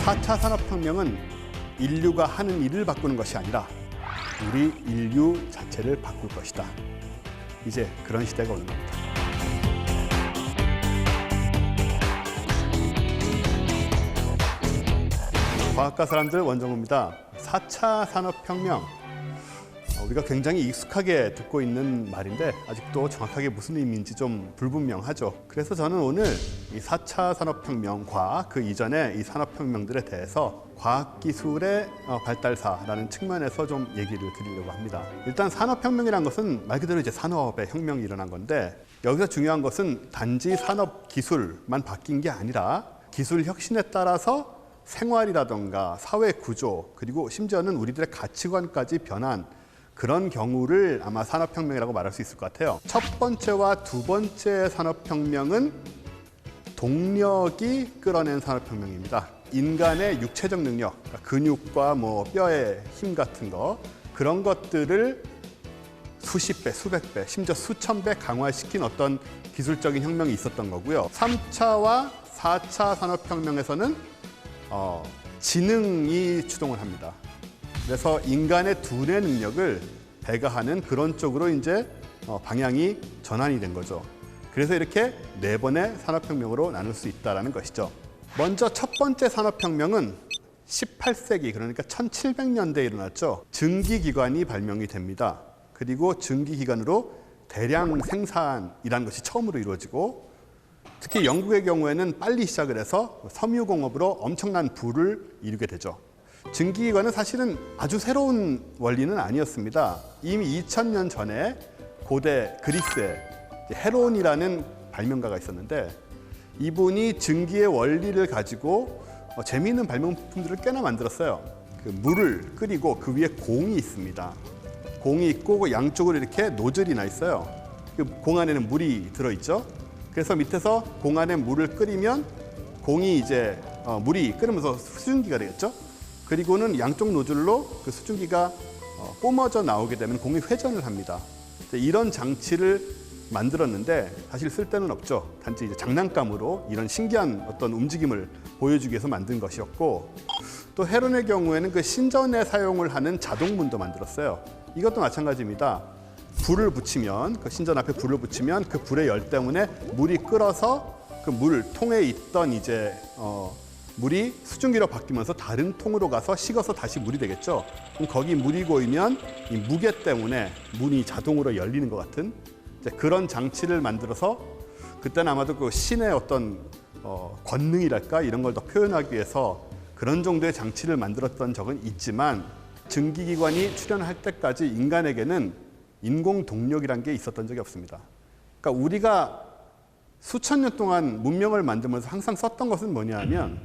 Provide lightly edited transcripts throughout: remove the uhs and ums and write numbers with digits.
4차 산업혁명은 인류가 하는 일을 바꾸는 것이 아니라 우리 인류 자체를 바꿀 것이다. 이제 그런 시대가 오는 겁니다. 과학과 사람들 원정우입니다. 4차 산업혁명, 우리가 굉장히 익숙하게 듣고 있는 말인데 아직도 정확하게 무슨 의미인지 좀 불분명하죠. 그래서 저는 오늘 이 4차 산업혁명과 그 이전의 이 산업혁명들에 대해서 과학기술의 발달사라는 측면에서 좀 얘기를 드리려고 합니다. 일단 산업혁명이란 것은 말 그대로 이제 산업의 혁명이 일어난 건데, 여기서 중요한 것은 단지 산업기술만 바뀐 게 아니라 기술 혁신에 따라서 생활이라던가 사회 구조, 그리고 심지어는 우리들의 가치관까지 변한 그런 경우를 아마 산업혁명이라고 말할 수 있을 것 같아요. 첫 번째와 두 번째 산업혁명은 동력이 끌어낸 산업혁명입니다. 인간의 육체적 능력, 그러니까 근육과 뼈의 힘 같은 거, 그런 것들을 수십 배, 수백 배, 심지어 수천 배 강화시킨 어떤 기술적인 혁명이 있었던 거고요. 3차와 4차 산업혁명에서는 지능이 추동을 합니다. 그래서 인간의 두뇌 능력을 배가하는 그런 쪽으로 이제 방향이 전환이 된 거죠. 그래서 이렇게 네 번의 산업혁명으로 나눌 수 있다는 것이죠. 먼저 첫 번째 산업혁명은 18세기, 그러니까 1700년대에 일어났죠. 증기기관이 발명이 됩니다. 그리고 증기기관으로 대량 생산이라는 것이 처음으로 이루어지고, 특히 영국의 경우에는 빨리 시작을 해서 섬유공업으로 엄청난 부를 이루게 되죠. 증기기관은 사실은 아주 새로운 원리는 아니었습니다. 이미 2000년 전에 고대 그리스에 헤론이라는 발명가가 있었는데, 이분이 증기의 원리를 가지고 재미있는 발명품들을 꽤나 만들었어요. 그 물을 끓이고 그 위에 공이 있습니다. 공이 있고 그 양쪽으로 이렇게 노즐이 나 있어요. 그 공 안에는 물이 들어있죠. 그래서 밑에서 공 안에 물을 끓이면 공이 이제 물이 끓으면서 수증기가 되겠죠. 그리고는 양쪽 노즐로 그 수증기가 뿜어져 나오게 되면 공이 회전을 합니다. 이런 장치를 만들었는데 사실 쓸 데는 없죠. 단지 이제 장난감으로 이런 신기한 어떤 움직임을 보여주기 위해서 만든 것이었고, 또 헤론의 경우에는 그 신전에 사용을 하는 자동문도 만들었어요. 이것도 마찬가지입니다. 불을 붙이면, 그 신전 앞에 불을 붙이면 그 불의 열 때문에 물이 끓어서 그 물통에 있던 이제 물이 수증기로 바뀌면서 다른 통으로 가서 식어서 다시 물이 되겠죠. 그럼 거기 물이 고이면 이 무게 때문에 문이 자동으로 열리는 것 같은 그런 장치를 만들어서, 그때는 아마도 그 신의 어떤 권능이랄까 이런 걸 더 표현하기 위해서 그런 정도의 장치를 만들었던 적은 있지만, 증기기관이 출현할 때까지 인간에게는 인공 동력이란 게 있었던 적이 없습니다. 그러니까 우리가 수천 년 동안 문명을 만들면서 항상 썼던 것은 뭐냐 하면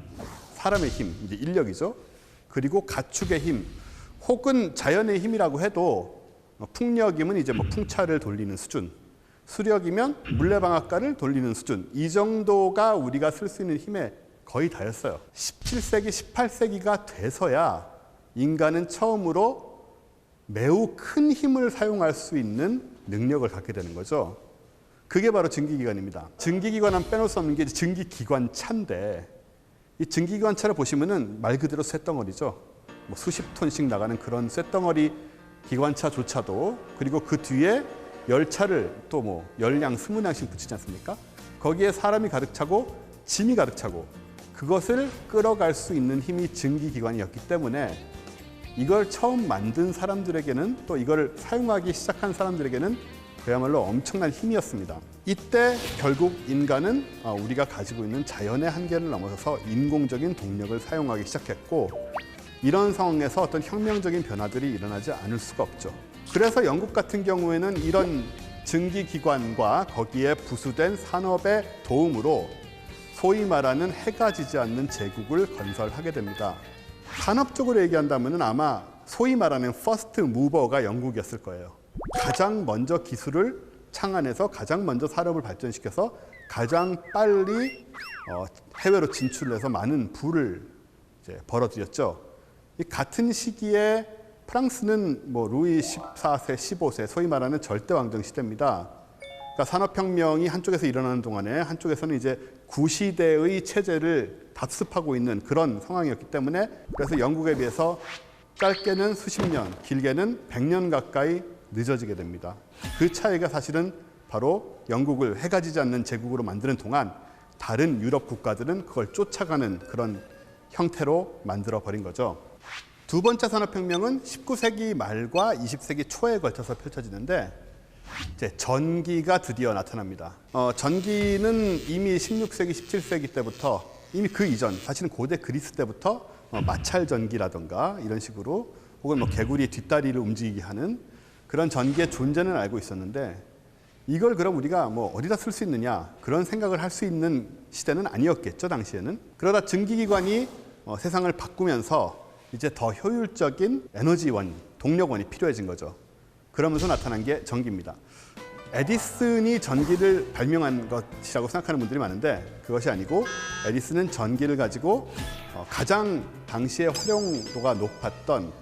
사람의 힘, 이제 인력이죠. 그리고 가축의 힘, 혹은 자연의 힘이라고 해도 풍력이면 이제 풍차를 돌리는 수준, 수력이면 물레방앗간을 돌리는 수준, 이 정도가 우리가 쓸 수 있는 힘의 거의 다였어요. 17세기, 18세기가 돼서야 인간은 처음으로 매우 큰 힘을 사용할 수 있는 능력을 갖게 되는 거죠. 그게 바로 증기기관입니다. 증기기관은 빼놓을 수 없는 게 증기기관차인데, 이 증기기관차를 보시면은 말 그대로 쇳덩어리죠. 수십 톤씩 나가는 그런 쇳덩어리 기관차조차도, 그리고 그 뒤에 열차를 또 열량, 20량씩 붙이지 않습니까? 거기에 사람이 가득 차고 짐이 가득 차고 그것을 끌어갈 수 있는 힘이 증기기관이었기 때문에, 이걸 처음 만든 사람들에게는, 또 이걸 사용하기 시작한 사람들에게는 그야말로 엄청난 힘이었습니다. 이때 결국 인간은 우리가 가지고 있는 자연의 한계를 넘어서서 인공적인 동력을 사용하기 시작했고, 이런 상황에서 어떤 혁명적인 변화들이 일어나지 않을 수가 없죠. 그래서 영국 같은 경우에는 이런 증기기관과 거기에 부수된 산업의 도움으로 소위 말하는 해가 지지 않는 제국을 건설하게 됩니다. 산업적으로 얘기한다면 아마 소위 말하는 퍼스트 무버가 영국이었을 거예요. 가장 먼저 기술을 창안해서 가장 먼저 산업을 발전시켜서 가장 빨리 해외로 진출해서 많은 부를 이제 벌어들였죠. 이 같은 시기에 프랑스는 루이 14세, 15세, 소위 말하는 절대왕정 시대입니다. 그러니까 산업혁명이 한쪽에서 일어나는 동안에 한쪽에서는 이제 구시대의 체제를 답습하고 있는 그런 상황이었기 때문에 그래서 영국에 비해서 짧게는 수십 년, 길게는 100년 가까이 늦어지게 됩니다. 그 차이가 사실은 바로 영국을 해가 지지 않는 제국으로 만드는 동안 다른 유럽 국가들은 그걸 쫓아가는 그런 형태로 만들어버린 거죠. 두 번째 산업혁명은 19세기 말과 20세기 초에 걸쳐서 펼쳐지는데 이제 전기가 드디어 나타납니다. 전기는 이미 16세기, 17세기 때부터 이미 그 이전, 사실은 고대 그리스 때부터 마찰 전기라던가 이런 식으로 혹은 뭐 개구리 뒷다리를 움직이게 하는 그런 전기의 존재는 알고 있었는데 이걸 그럼 우리가 뭐 어디다 쓸 수 있느냐 그런 생각을 할 수 있는 시대는 아니었겠죠, 당시에는. 그러다 증기기관이 세상을 바꾸면서 이제 더 효율적인 에너지원, 동력원이 필요해진 거죠. 그러면서 나타난 게 전기입니다. 에디슨이 전기를 발명한 것이라고 생각하는 분들이 많은데 그것이 아니고 에디슨은 전기를 가지고 가장 당시에 활용도가 높았던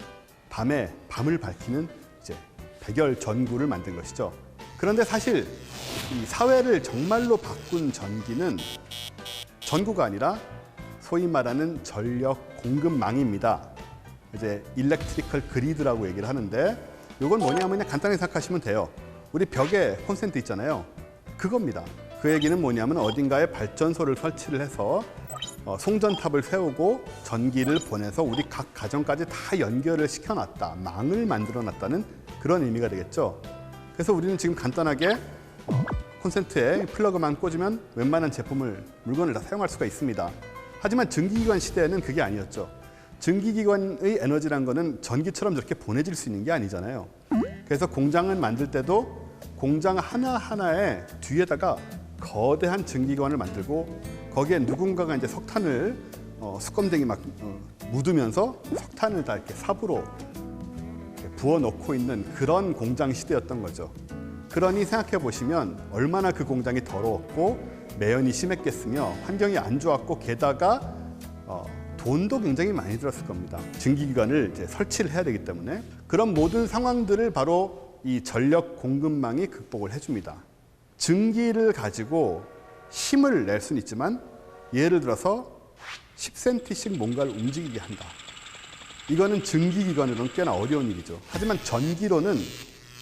밤을 밝히는 이제 백열 전구를 만든 것이죠. 그런데 사실 이 사회를 정말로 바꾼 전기는 전구가 아니라 소위 말하는 전력 공급망입니다. 이제 일렉트리컬 그리드라고 얘기를 하는데 이건 뭐냐면 그냥 간단히 생각하시면 돼요. 우리 벽에 콘센트 있잖아요. 그겁니다. 그 얘기는 뭐냐면 어딘가에 발전소를 설치를 해서 송전탑을 세우고 전기를 보내서 우리 각 가정까지 다 연결을 시켜놨다. 망을 만들어놨다는 그런 의미가 되겠죠. 그래서 우리는 지금 간단하게 콘센트에 플러그만 꽂으면 웬만한 물건을 다 사용할 수가 있습니다. 하지만 증기기관 시대에는 그게 아니었죠. 증기기관의 에너지란 거는 전기처럼 저렇게 보내질 수 있는 게 아니잖아요. 그래서 공장을 만들 때도 공장 하나하나에 뒤에다가 거대한 증기기관을 만들고 거기에 누군가가 이제 석탄을 수검댕이 막 묻으면서 석탄을 다 이렇게 삽으로 부어놓고 있는 그런 공장 시대였던 거죠. 그러니 생각해 보시면 얼마나 그 공장이 더러웠고 매연이 심했겠으며 환경이 안 좋았고 게다가 돈도 굉장히 많이 들었을 겁니다. 증기기관을 이제 설치를 해야 되기 때문에 그런 모든 상황들을 바로 이 전력 공급망이 극복을 해줍니다. 증기를 가지고 힘을 낼 수는 있지만 예를 들어서 10cm씩 뭔가를 움직이게 한다. 이거는 증기기관으로는 꽤나 어려운 일이죠. 하지만 전기로는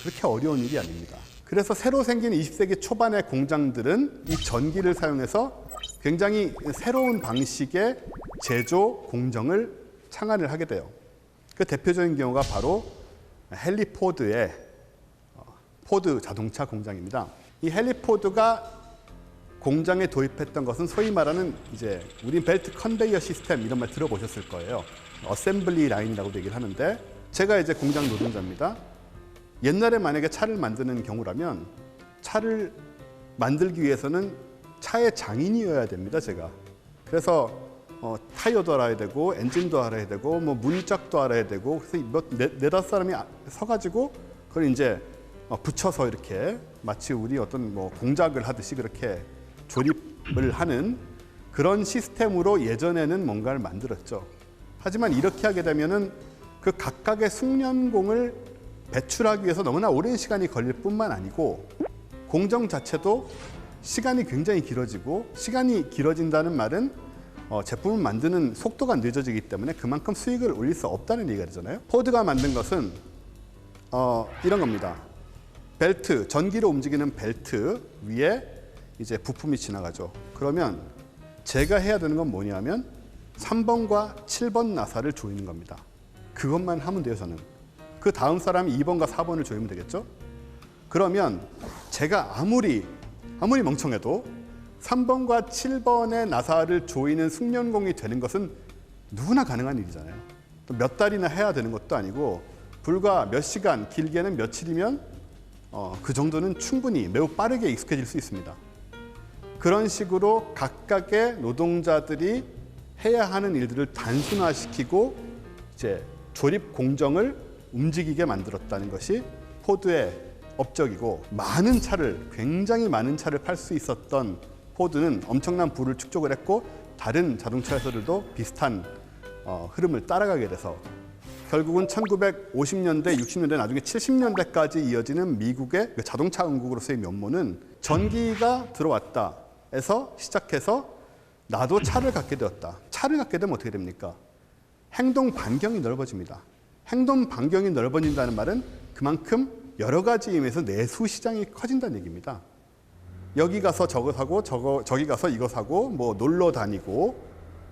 그렇게 어려운 일이 아닙니다. 그래서 새로 생긴 20세기 초반의 공장들은 이 전기를 사용해서 굉장히 새로운 방식의 제조 공정을 창안을 하게 돼요. 그 대표적인 경우가 바로 헨리 포드의 포드 자동차 공장입니다. 이 헨리 포드가 공장에 도입했던 것은 소위 말하는 이제 우린 벨트 컨베이어 시스템 이런 말 들어보셨을 거예요. 어셈블리 라인이라고 얘기를 하는데 제가 이제 공장 노동자입니다. 옛날에 만약에 차를 만드는 경우라면 차를 만들기 위해서는 차의 장인이어야 됩니다, 제가. 그래서 타이어도 알아야 되고 엔진도 알아야 되고 뭐 문짝도 알아야 되고 그래서 네다섯 사람이 서가지고 그걸 이제 붙여서 이렇게 마치 우리 어떤 뭐 공작을 하듯이 그렇게 조립을 하는 그런 시스템으로 예전에는 뭔가를 만들었죠. 하지만 이렇게 하게 되면은 그 각각의 숙련공을 배출하기 위해서 너무나 오랜 시간이 걸릴 뿐만 아니고 공정 자체도 시간이 굉장히 길어지고 시간이 길어진다는 말은 제품을 만드는 속도가 늦어지기 때문에 그만큼 수익을 올릴 수 없다는 얘기가 되잖아요. 포드가 만든 것은 이런 겁니다. 벨트, 전기로 움직이는 벨트 위에 이제 부품이 지나가죠. 그러면 제가 해야 되는 건 뭐냐면 3번과 7번 나사를 조이는 겁니다. 그것만 하면 돼요, 저는. 그 다음 사람이 2번과 4번을 조이면 되겠죠? 그러면 제가 아무리 멍청해도 3번과 7번의 나사를 조이는 숙련공이 되는 것은 누구나 가능한 일이잖아요. 몇 달이나 해야 되는 것도 아니고 불과 몇 시간, 길게는 며칠이면 그 정도는 충분히 매우 빠르게 익숙해질 수 있습니다. 그런 식으로 각각의 노동자들이 해야 하는 일들을 단순화시키고 이제 조립 공정을 움직이게 만들었다는 것이 포드의 업적이고 굉장히 많은 차를 팔 수 있었던 포드는 엄청난 부를 축적을 했고 다른 자동차 회사들도 비슷한 흐름을 따라가게 돼서 결국은 1950년대, 60년대, 나중에 70년대까지 이어지는 미국의 자동차 왕국으로서의 면모는 전기가 들어왔다 해서 시작해서 나도 차를 갖게 되었다. 차를 갖게 되면 어떻게 됩니까? 행동 반경이 넓어집니다. 행동 반경이 넓어진다는 말은 그만큼 여러 가지 의미에서 내수 시장이 커진다는 얘기입니다. 여기 가서 저거 사고 저기 가서 이거 사고 뭐 놀러 다니고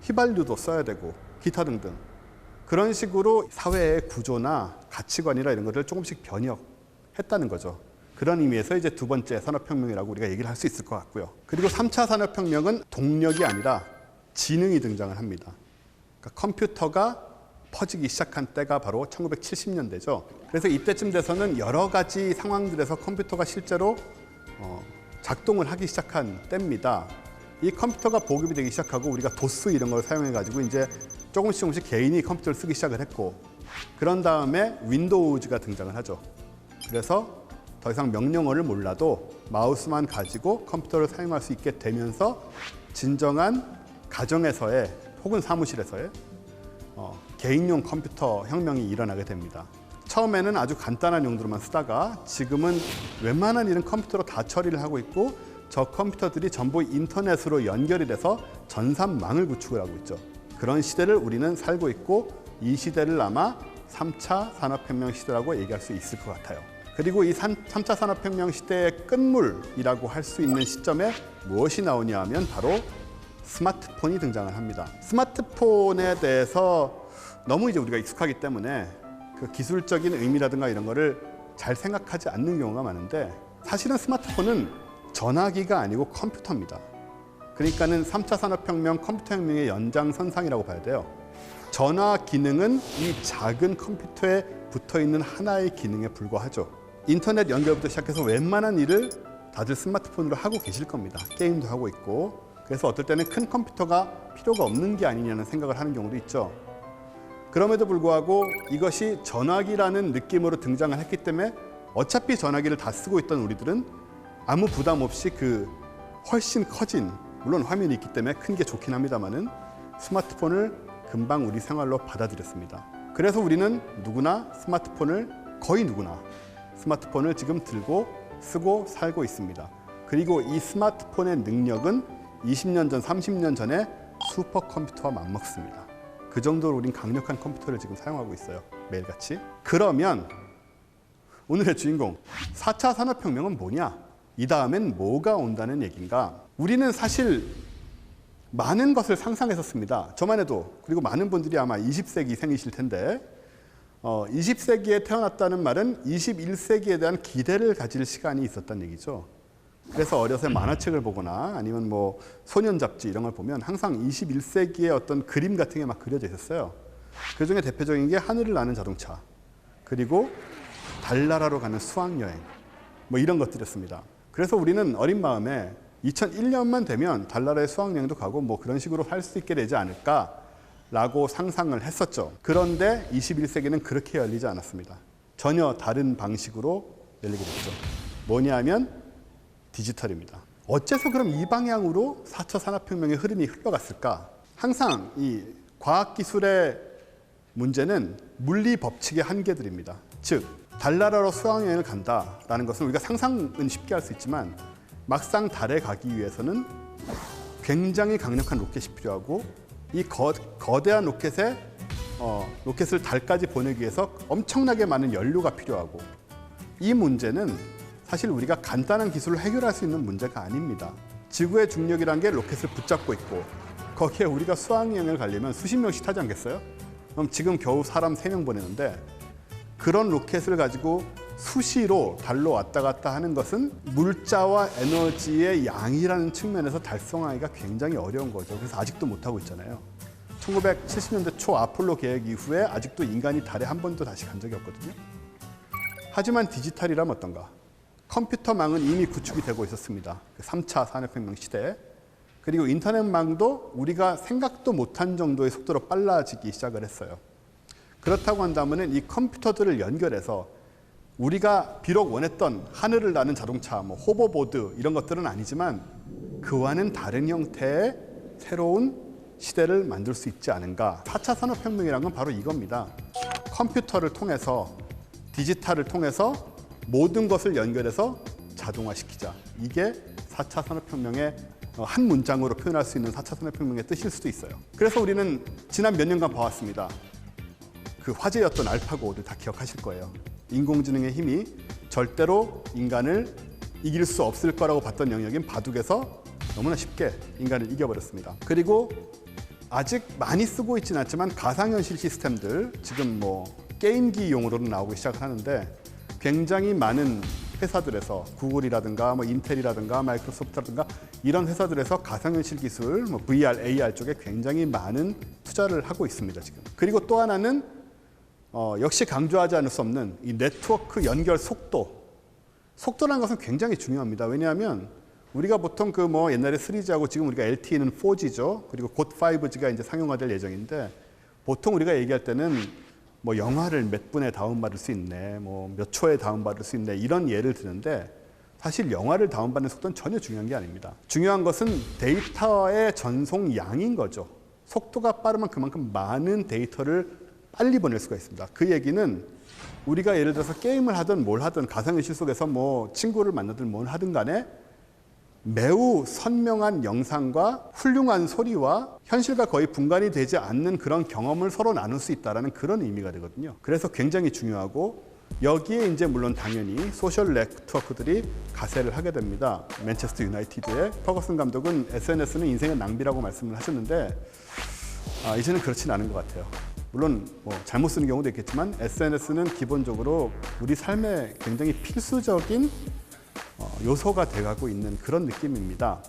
휘발유도 써야 되고 기타 등등 그런 식으로 사회의 구조나 가치관이나 이런 것들을 조금씩 변형했다는 거죠. 그런 의미에서 이제 두 번째 산업혁명이라고 우리가 얘기를 할 수 있을 것 같고요. 그리고 3차 산업혁명은 동력이 아니라 지능이 등장을 합니다. 그러니까 컴퓨터가 퍼지기 시작한 때가 바로 1970년대죠. 그래서 이때쯤 돼서는 여러 가지 상황들에서 컴퓨터가 실제로 작동을 하기 시작한 때입니다. 이 컴퓨터가 보급이 되기 시작하고 우리가 도스 이런 걸 사용해가지고 이제 조금씩 개인이 컴퓨터를 쓰기 시작을 했고 그런 다음에 윈도우즈가 등장을 하죠. 그래서 더 이상 명령어를 몰라도 마우스만 가지고 컴퓨터를 사용할 수 있게 되면서 진정한 가정에서의 혹은 사무실에서의 개인용 컴퓨터 혁명이 일어나게 됩니다. 처음에는 아주 간단한 용도로만 쓰다가 지금은 웬만한 일은 컴퓨터로 다 처리를 하고 있고 저 컴퓨터들이 전부 인터넷으로 연결이 돼서 전산망을 구축을 하고 있죠. 그런 시대를 우리는 살고 있고 이 시대를 아마 3차 산업혁명 시대라고 얘기할 수 있을 것 같아요. 그리고 이 3차 산업혁명 시대의 끝물이라고 할 수 있는 시점에 무엇이 나오냐 하면 바로 스마트폰이 등장을 합니다. 스마트폰에 대해서 너무 이제 우리가 익숙하기 때문에 그 기술적인 의미라든가 이런 거를 잘 생각하지 않는 경우가 많은데 사실은 스마트폰은 전화기가 아니고 컴퓨터입니다. 그러니까는 3차 산업혁명 컴퓨터혁명의 연장선상이라고 봐야 돼요. 전화 기능은 이 작은 컴퓨터에 붙어있는 하나의 기능에 불과하죠. 인터넷 연결부터 시작해서 웬만한 일을 다들 스마트폰으로 하고 계실 겁니다. 게임도 하고 있고 그래서 어떨 때는 큰 컴퓨터가 필요가 없는 게 아니냐는 생각을 하는 경우도 있죠. 그럼에도 불구하고 이것이 전화기라는 느낌으로 등장을 했기 때문에 어차피 전화기를 다 쓰고 있던 우리들은 아무 부담 없이 그 훨씬 커진 물론 화면이 있기 때문에 큰 게 좋긴 합니다만은 스마트폰을 금방 우리 생활로 받아들였습니다. 그래서 우리는 누구나 거의 누구나 스마트폰을 지금 들고 쓰고 살고 있습니다. 그리고 이 스마트폰의 능력은 20년 전, 30년 전에 슈퍼컴퓨터와 맞먹습니다. 그 정도로 우린 강력한 컴퓨터를 지금 사용하고 있어요. 매일같이. 그러면 오늘의 주인공 4차 산업혁명은 뭐냐? 이 다음엔 뭐가 온다는 얘기인가? 우리는 사실 많은 것을 상상했었습니다. 저만 해도 그리고 많은 분들이 아마 20세기 생이실 텐데 20세기에 태어났다는 말은 21세기에 대한 기대를 가질 시간이 있었다는 얘기죠. 그래서 어려서 만화책을 보거나 아니면 뭐 소년 잡지 이런 걸 보면 항상 21세기의 어떤 그림 같은 게 막 그려져 있었어요. 그 중에 대표적인 게 하늘을 나는 자동차, 그리고 달나라로 가는 수학여행, 뭐 이런 것들이었습니다. 그래서 우리는 어린 마음에 2001년만 되면 달나라의 수학여행도 가고 뭐 그런 식으로 할 수 있게 되지 않을까라고 상상을 했었죠. 그런데 21세기는 그렇게 열리지 않았습니다. 전혀 다른 방식으로 열리게 됐죠. 뭐냐 하면 디지털입니다. 어째서 그럼 이 방향으로 4차 산업혁명의 흐름이 흘러갔을까? 항상 이 과학기술의 문제는 물리 법칙의 한계들입니다. 즉, 달나라로 수학여행을 간다라는 것은 우리가 상상은 쉽게 할 수 있지만 막상 달에 가기 위해서는 굉장히 강력한 로켓이 필요하고 이 거대한 로켓을 달까지 보내기 위해서 엄청나게 많은 연료가 필요하고 이 문제는 사실 우리가 간단한 기술로 해결할 수 있는 문제가 아닙니다. 지구의 중력이라는 게 로켓을 붙잡고 있고 거기에 우리가 수학여행을 가려면 수십 명씩 타지 않겠어요? 그럼 지금 겨우 사람 3명 보내는데 그런 로켓을 가지고 수시로 달로 왔다 갔다 하는 것은 물자와 에너지의 양이라는 측면에서 달성하기가 굉장히 어려운 거죠. 그래서 아직도 못하고 있잖아요. 1970년대 초 아폴로 계획 이후에 아직도 인간이 달에 한 번도 다시 간 적이 없거든요. 하지만 디지털이라면 어떤가? 컴퓨터망은 이미 구축이 되고 있었습니다. 3차 산업혁명 시대에. 그리고 인터넷망도 우리가 생각도 못한 정도의 속도로 빨라지기 시작을 했어요. 그렇다고 한다면 이 컴퓨터들을 연결해서 우리가 비록 원했던 하늘을 나는 자동차, 뭐 호버보드 이런 것들은 아니지만 그와는 다른 형태의 새로운 시대를 만들 수 있지 않은가. 4차 산업혁명이란 건 바로 이겁니다. 컴퓨터를 통해서 디지털을 통해서 모든 것을 연결해서 자동화시키자. 이게 4차 산업혁명의 한 문장으로 표현할 수 있는 4차 산업혁명의 뜻일 수도 있어요. 그래서 우리는 지난 몇 년간 봐왔습니다. 그 화제였던 알파고를 다 기억하실 거예요. 인공지능의 힘이 절대로 인간을 이길 수 없을 거라고 봤던 영역인 바둑에서 너무나 쉽게 인간을 이겨버렸습니다. 그리고 아직 많이 쓰고 있지는 않지만 가상현실 시스템들, 지금 뭐 게임기 용으로는 나오기 시작하는데 굉장히 많은 회사들에서 구글이라든가 뭐 인텔이라든가 마이크로소프트라든가 이런 회사들에서 가상현실 기술, 뭐 VR, AR 쪽에 굉장히 많은 투자를 하고 있습니다, 지금. 그리고 또 하나는 역시 강조하지 않을 수 없는 이 네트워크 연결 속도. 속도라는 것은 굉장히 중요합니다. 왜냐하면 우리가 보통 그 뭐 옛날에 3G하고 지금 우리가 LTE는 4G죠. 그리고 곧 5G가 이제 상용화될 예정인데 보통 우리가 얘기할 때는 뭐 영화를 몇 분에 다운받을 수 있네, 뭐 몇 초에 다운받을 수 있네 이런 예를 드는데 사실 영화를 다운받는 속도는 전혀 중요한 게 아닙니다. 중요한 것은 데이터의 전송량인 거죠. 속도가 빠르면 그만큼 많은 데이터를 빨리 보낼 수가 있습니다. 그 얘기는 우리가 예를 들어서 게임을 하든 뭘 하든 가상현실 속에서 뭐 친구를 만나든 뭘 하든 간에 매우 선명한 영상과 훌륭한 소리와 현실과 거의 분간이 되지 않는 그런 경험을 서로 나눌 수 있다는 그런 의미가 되거든요. 그래서 굉장히 중요하고 여기에 이제 물론 당연히 소셜 네트워크들이 가세를 하게 됩니다. 맨체스터 유나이티드의 퍼거슨 감독은 SNS는 인생의 낭비라고 말씀을 하셨는데 이제는 그렇진 않은 것 같아요. 물론 뭐 잘못 쓰는 경우도 있겠지만 SNS는 기본적으로 우리 삶에 굉장히 필수적인 요소가 돼가고 있는 그런 느낌입니다.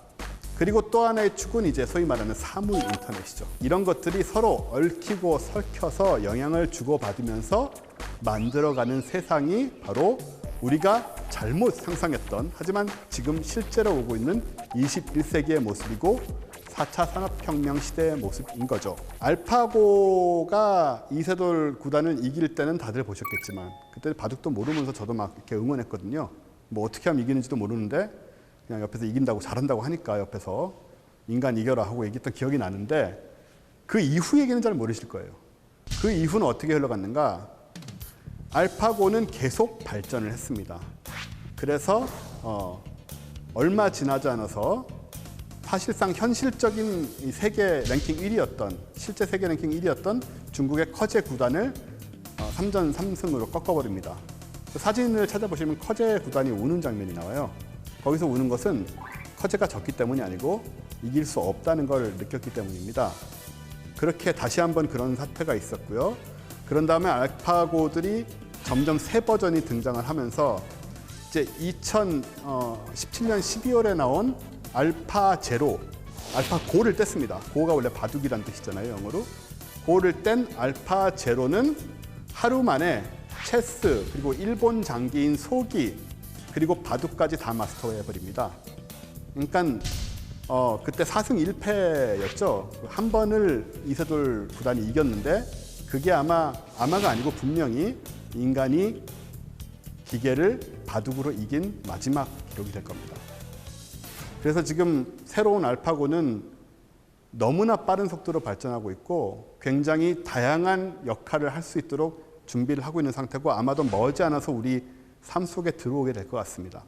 그리고 또 하나의 축은 이제 소위 말하는 사물 인터넷이죠. 이런 것들이 서로 얽히고 설켜서 영향을 주고받으면서 만들어가는 세상이 바로 우리가 잘못 상상했던 하지만 지금 실제로 오고 있는 21세기의 모습이고 4차 산업혁명 시대의 모습인 거죠. 알파고가 이세돌 구단을 이길 때는 다들 보셨겠지만 그때 바둑도 모르면서 저도 막 이렇게 응원했거든요. 뭐 어떻게 하면 이기는지도 모르는데 그냥 옆에서 이긴다고 잘한다고 하니까 옆에서 인간 이겨라 하고 얘기했던 기억이 나는데 그 이후 얘기는 잘 모르실 거예요. 그 이후는 어떻게 흘러갔는가? 알파고는 계속 발전을 했습니다. 그래서 얼마 지나지 않아서 사실상 현실적인 이 세계 랭킹 1위였던 실제 세계 랭킹 1위였던 중국의 커제 구단을 3전 3승으로 꺾어버립니다. 사진을 찾아보시면 커제 구단이 우는 장면이 나와요. 거기서 우는 것은 커제가 졌기 때문이 아니고 이길 수 없다는 걸 느꼈기 때문입니다. 그렇게 다시 한번 그런 사태가 있었고요. 그런 다음에 알파고들이 점점 새 버전이 등장을 하면서 이제 2017년 12월에 나온 알파 제로, 알파 고를 뗐습니다. 고가 원래 바둑이란 뜻이잖아요, 영어로. 고를 뗀 알파 제로는 하루 만에 체스, 그리고 일본 장기인 소기, 그리고 바둑까지 다 마스터해버립니다. 그러니까 그때 4승 1패였죠. 한 번을 이세돌 구단이 이겼는데 그게 아마가 아니고 분명히 인간이 기계를 바둑으로 이긴 마지막 기록이 될 겁니다. 그래서 지금 새로운 알파고는 너무나 빠른 속도로 발전하고 있고 굉장히 다양한 역할을 할 수 있도록 준비를 하고 있는 상태고 아마도 머지않아서 우리 삶 속에 들어오게 될 것 같습니다.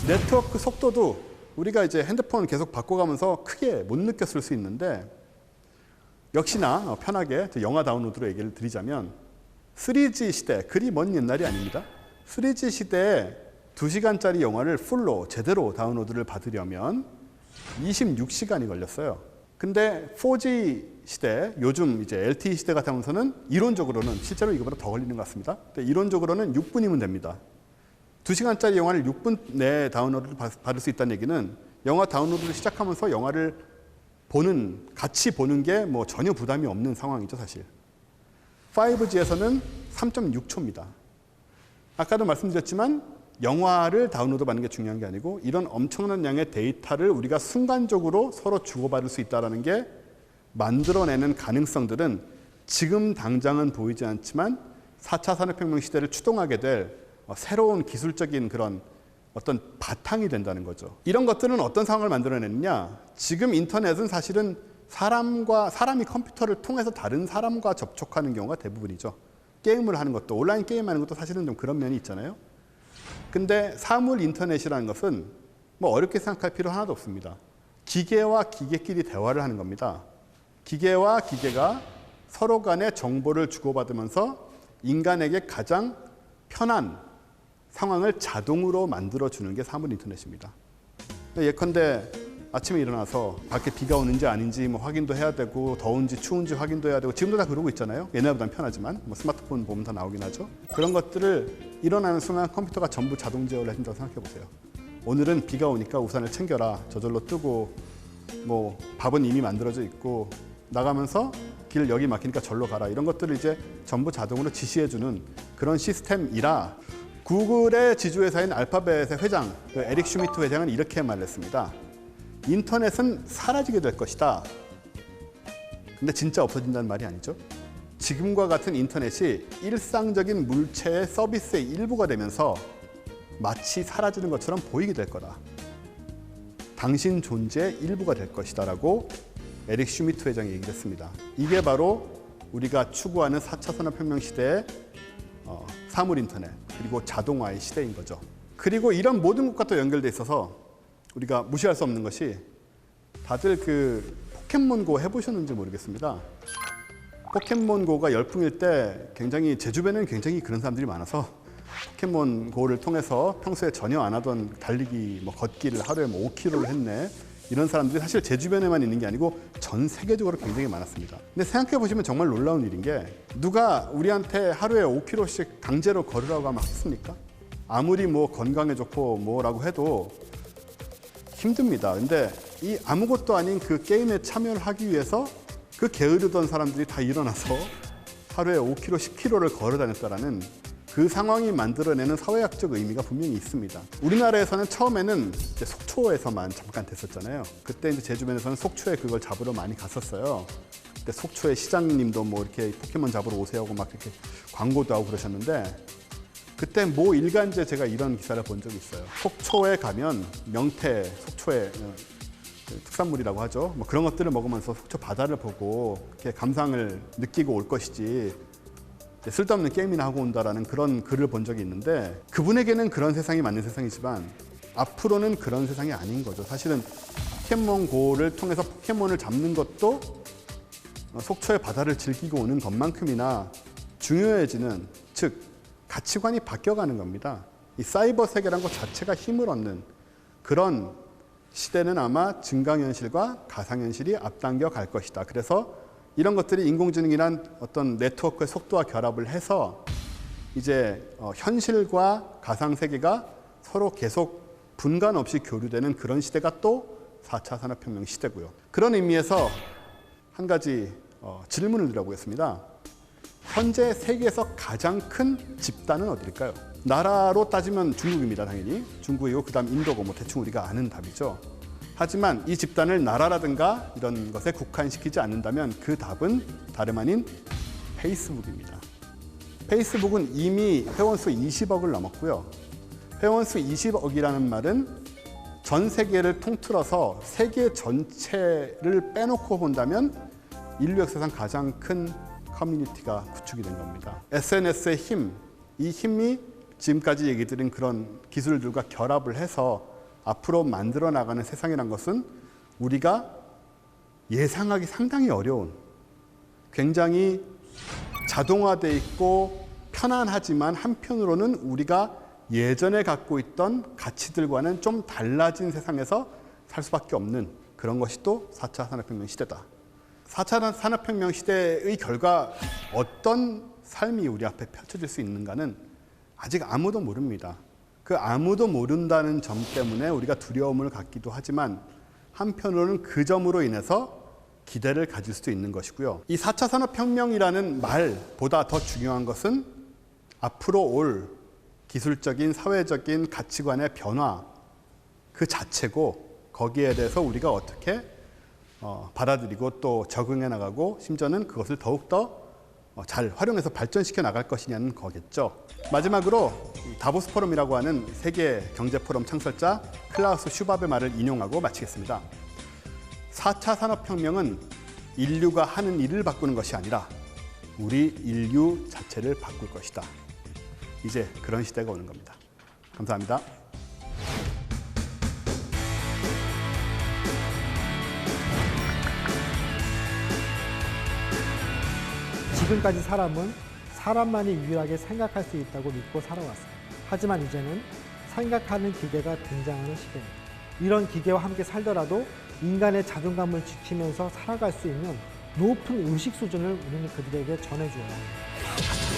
네트워크 속도도 우리가 이제 핸드폰 계속 바꿔가면서 크게 못 느꼈을 수 있는데 역시나 편하게 영화 다운로드로 얘기를 드리자면 3G 시대, 그리 먼 옛날이 아닙니다. 3G 시대에 2시간짜리 영화를 풀로 제대로 다운로드를 받으려면 26시간이 걸렸어요. 근데 4G 시대, 요즘 이제 LTE 시대 같으면서는 이론적으로는 실제로 이거보다 더 걸리는 것 같습니다. 근데 이론적으로는 6분이면 됩니다. 2시간짜리 영화를 6분 내에 다운로드를 받을 수 있다는 얘기는 영화 다운로드를 시작하면서 영화를 같이 보는 게 뭐 전혀 부담이 없는 상황이죠, 사실. 5G에서는 3.6초입니다. 아까도 말씀드렸지만 영화를 다운로드 받는 게 중요한 게 아니고 이런 엄청난 양의 데이터를 우리가 순간적으로 서로 주고받을 수 있다는 게 만들어내는 가능성들은 지금 당장은 보이지 않지만 4차 산업혁명 시대를 추동하게 될 새로운 기술적인 그런 어떤 바탕이 된다는 거죠. 이런 것들은 어떤 상황을 만들어내느냐? 지금 인터넷은 사실은 사람이 컴퓨터를 통해서 다른 사람과 접촉하는 경우가 대부분이죠. 게임을 하는 것도, 온라인 게임하는 것도 사실은 좀 그런 면이 있잖아요. 근데 사물 인터넷이라는 것은 뭐 어렵게 생각할 필요 하나도 없습니다. 기계와 기계끼리 대화를 하는 겁니다. 기계와 기계가 서로 간에 정보를 주고받으면서 인간에게 가장 편한 상황을 자동으로 만들어주는 게 사물 인터넷입니다. 예컨대 아침에 일어나서 밖에 비가 오는지 아닌지 뭐 확인도 해야 되고, 더운지 추운지 확인도 해야 되고, 지금도 다 그러고 있잖아요. 옛날보다는 편하지만 뭐 스마트폰 보면 다 나오긴 하죠. 그런 것들을 일어나는 순간 컴퓨터가 전부 자동 제어를 해준다고 생각해 보세요. 오늘은 비가 오니까 우산을 챙겨라. 저절로 뜨고, 뭐 밥은 이미 만들어져 있고, 나가면서 길 여기 막히니까 절로 가라. 이런 것들을 이제 전부 자동으로 지시해주는 그런 시스템이라, 구글의 지주회사인 알파벳의 회장 에릭 슈미트 회장은 이렇게 말했습니다. 인터넷은 사라지게 될 것이다. 근데 진짜 없어진다는 말이 아니죠. 지금과 같은 인터넷이 일상적인 물체의 서비스의 일부가 되면서 마치 사라지는 것처럼 보이게 될 거다. 당신 존재의 일부가 될 것이다 라고 에릭 슈미트 회장이 얘기를 했습니다. 이게 바로 우리가 추구하는 4차 산업혁명 시대의 사물 인터넷, 그리고 자동화의 시대인 거죠. 그리고 이런 모든 것과 또 연결돼 있어서 우리가 무시할 수 없는 것이, 다들 그 포켓몬고 해보셨는지 모르겠습니다. 포켓몬고가 열풍일 때 굉장히, 제 주변에는 굉장히 그런 사람들이 많아서 포켓몬고를 통해서 평소에 전혀 안 하던 달리기, 뭐 걷기를 하루에 뭐 5km를 했네, 이런 사람들이 사실 제 주변에만 있는 게 아니고 전 세계적으로 굉장히 많았습니다. 근데 생각해 보시면 정말 놀라운 일인 게, 누가 우리한테 하루에 5km씩 강제로 걸으라고 하면 하겠습니까? 아무리 뭐 건강에 좋고 뭐라고 해도 힘듭니다. 근데 이 아무것도 아닌 그 게임에 참여를 하기 위해서 그 게으르던 사람들이 다 일어나서 하루에 5km, 10km를 걸어 다녔다라는 그 상황이 만들어내는 사회학적 의미가 분명히 있습니다. 우리나라에서는 처음에는 이제 속초에서만 잠깐 됐었잖아요. 그때 이제 제 주변에서는 속초에 그걸 잡으러 많이 갔었어요. 그때 속초의 시장님도 뭐 이렇게 포켓몬 잡으러 오세요 하고 막 이렇게 광고도 하고 그러셨는데, 그때 모 일간지에 제가 이런 기사를 본 적이 있어요. 속초에 가면 명태, 속초의 특산물이라고 하죠. 뭐 그런 것들을 먹으면서 속초 바다를 보고 이렇게 감상을 느끼고 올 것이지, 쓸데없는 게임이나 하고 온다라는 그런 글을 본 적이 있는데, 그분에게는 그런 세상이 맞는 세상이지만 앞으로는 그런 세상이 아닌 거죠. 사실은 포켓몬고를 통해서 포켓몬을 잡는 것도 속초의 바다를 즐기고 오는 것만큼이나 중요해지는, 즉 가치관이 바뀌어가는 겁니다. 이 사이버 세계라는 것 자체가 힘을 얻는 그런 시대는 아마 증강현실과 가상현실이 앞당겨 갈 것이다. 그래서 이런 것들이 인공지능이란 어떤 네트워크의 속도와 결합을 해서 이제 현실과 가상세계가 서로 계속 분간 없이 교류되는 그런 시대가 또 4차 산업혁명 시대고요. 그런 의미에서 한 가지 질문을 드려보겠습니다. 현재 세계에서 가장 큰 집단은 어디일까요? 나라로 따지면 중국입니다. 당연히 중국이고, 그 다음 인도고, 뭐 대충 우리가 아는 답이죠. 하지만 이 집단을 나라라든가 이런 것에 국한시키지 않는다면 그 답은 다름 아닌 페이스북입니다. 페이스북은 이미 회원수 20억을 넘었고요. 회원수 20억이라는 말은 전 세계를 통틀어서 세계 전체를 빼놓고 본다면 인류 역사상 가장 큰 커뮤니티가 구축이 된 겁니다. SNS의 힘, 이 힘이 지금까지 얘기 드린 그런 기술들과 결합을 해서 앞으로 만들어 나가는 세상이란 것은 우리가 예상하기 상당히 어려운, 굉장히 자동화되어 있고 편안하지만 한편으로는 우리가 예전에 갖고 있던 가치들과는 좀 달라진 세상에서 살 수밖에 없는 그런 것이 또 4차 산업혁명 시대다. 4차 산업혁명 시대의 결과 어떤 삶이 우리 앞에 펼쳐질 수 있는가는 아직 아무도 모릅니다. 그 아무도 모른다는 점 때문에 우리가 두려움을 갖기도 하지만, 한편으로는 그 점으로 인해서 기대를 가질 수도 있는 것이고요. 이 4차 산업혁명이라는 말보다 더 중요한 것은 앞으로 올 기술적인, 사회적인 가치관의 변화 그 자체고, 거기에 대해서 우리가 어떻게 받아들이고 또 적응해 나가고, 심지어는 그것을 더욱더 잘 활용해서 발전시켜 나갈 것이냐는 거겠죠. 마지막으로 다보스 포럼이라고 하는 세계 경제 포럼 창설자 클라우스 슈밥의 말을 인용하고 마치겠습니다. 4차 산업혁명은 인류가 하는 일을 바꾸는 것이 아니라 우리 인류 자체를 바꿀 것이다. 이제 그런 시대가 오는 겁니다. 감사합니다. 지금까지 사람은 사람만이 유일하게 생각할 수 있다고 믿고 살아왔어요. 하지만 이제는 생각하는 기계가 등장하는 시대입니다. 이런 기계와 함께 살더라도 인간의 자존감을 지키면서 살아갈 수 있는 높은 의식 수준을 우리는 그들에게 전해주어야 합니다.